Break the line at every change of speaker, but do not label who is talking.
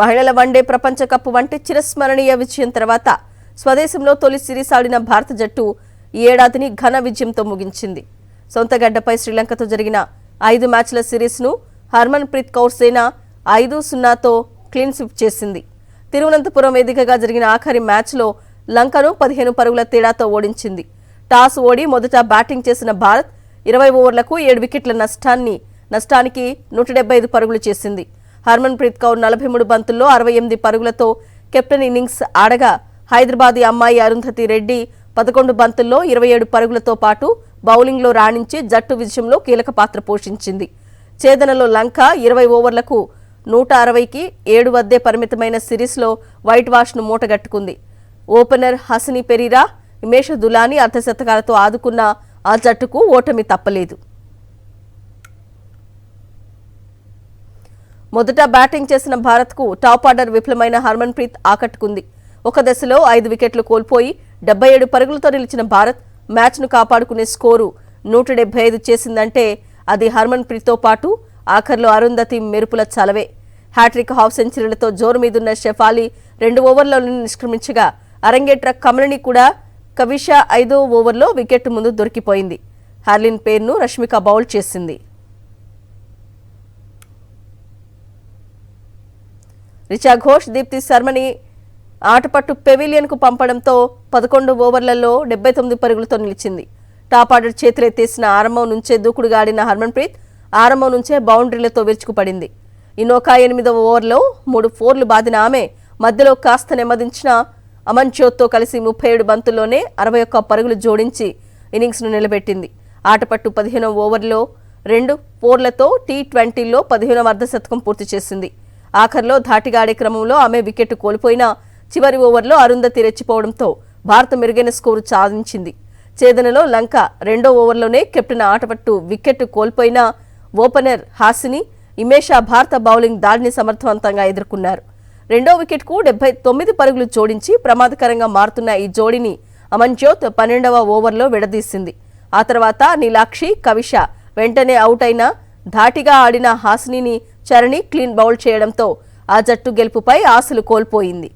మహిళల వన్డే ప్రపంచ కప్ వంటి చిరస్మరణీయ విజయం తర్వాత స్వదేశంలో తొలి సిరీస్ ఆడిన భారత జట్టు ఈ ఏడాదిని ఘన విజయంతో ముగించింది. సొంత గడ్డపై శ్రీలంకతో జరిగిన 5 మ్యాచ్ల సిరీస్ను హర్మన్ప్రీత్ కౌర్ సేన 5-0తో క్లీన్ స్వీప్ చేసింది. తిరువనంతపురం వేదికగా జరిగిన ఆఖరి మ్యాచ్లో లంకను 15 పరుగుల తేడాతో ఓడించింది. టాస్ ఓడి మొదట బ్యాటింగ్ చేసిన భారత్ 20 ఓవర్లకు 7 వికెట్ల నష్టానికి 175 పరుగులు చేసింది. హర్మన్ప్రీత్ కౌర్ 43 బంతుల్లో 68 పరుగులతో కెప్టెన్ ఇన్నింగ్స్ ఆడగా హైదరాబాదీ అమ్మాయి అరుంధతి రెడ్డి 11 బంతుల్లో 27 పరుగులతో పాటు బౌలింగ్లో రాణించి జట్టు విజయంలో కీలక పాత్ర పోషించింది. ఛేదనలో లంక 20 ఓవర్లకు 160కి 7 వద్దే పరిమితమైన సిరీస్లో వైట్ వాష్ను మూటగట్టుకుంది. ఓపెనర్ హసిని పెరీరా, హిమేష్ దులానీ అర్ధశతకాలతో ఆదుకున్న ఆ జట్టుకు ఓటమి తప్పలేదు. మొదట బ్యాటింగ్ చేసిన భారత్కు టాప్ ఆర్డర్ విఫలమైన హర్మన్ప్రీత్ ఆకట్టుకుంది. ఒక దశలో 5 వికెట్లు కోల్పోయి 77 పరుగులతో నిలిచిన భారత్ మ్యాచ్ను కాపాడుకునే స్కోరు 175 చేసిందంటే అది హర్మన్ప్రీత్తో పాటు ఆఖర్లో అరుంధతి మెరుపుల చలవే. హ్యాట్రిక్ హాఫ్ సెంచరీలతో జోరు మీదున్న షెఫాలి 2 ఓవర్లలో నిష్క్రమించగా అరంగేట్ర కమలని కూడా కవిషా 5వ ఓవర్లో వికెట్ ముందు దొరికిపోయింది. హర్లిన్ పేర్ను రష్మిక బౌల్ చేసింది. రిచా ఘోష్, దీప్తి శర్మని ఆటపట్టు పెవిలియన్కు పంపడంతో 11 ఓవర్లలో 79 పరుగులతో నిలిచింది. టాప్ ఆర్డర్ చేతులెత్తేసిన ఆరంభం నుంచే దూకుడుగా ఆడిన హర్మన్ప్రీత్ ఆరంభం నుంచే బౌండరీలతో విరుచుకుపడింది. ఇనోకా 8వ ఓవర్లో 3 ఫోర్లు బాదిన ఆమె మధ్యలో కాస్త నెమ్మదించిన అమన్జ్యోత్తో కలిసి 37 బంతుల్లోనే 61 పరుగులు జోడించి ఇన్నింగ్స్ను నిలబెట్టింది. ఆటపట్టు 15వ ఓవర్లో 2 ఫోర్లతో టీ20లో 15వ అర్ధశతకం పూర్తి చేసింది. ఆఖర్లో ధాటిగా ఆడే క్రమంలో ఆమె వికెట్ కోల్పోయినా చివరి ఓవర్లో అరుంధతి రెచ్చిపోవడంతో భారత మెరుగైన స్కోరు సాధించింది. ఛేదనలో లంక 2వ ఓవర్లోనే కెప్టెన్ ఆటపట్టు వికెట్ కోల్పోయినా ఓపెనర్ హాసిని, ఇమేషా భారత బౌలింగ్ దాడిని సమర్థవంతంగా ఎదుర్కొన్నారు. 2వ వికెట్కు 79 పరుగులు జోడించి ప్రమాదకరంగా మారుతున్న ఈ జోడీని అమన్జ్యోత్ 12వ ఓవర్లో విడదీసింది. ఆ తర్వాత నీలాక్షి, కవిష వెంటనే అవుట్ అయిన ధాటిగా ఆడిన హాసినిని చరణి క్లీన్ బౌల్ చేయడంతో ఆ జట్టు గెలుపుపై ఆశలు కోల్పోయింది.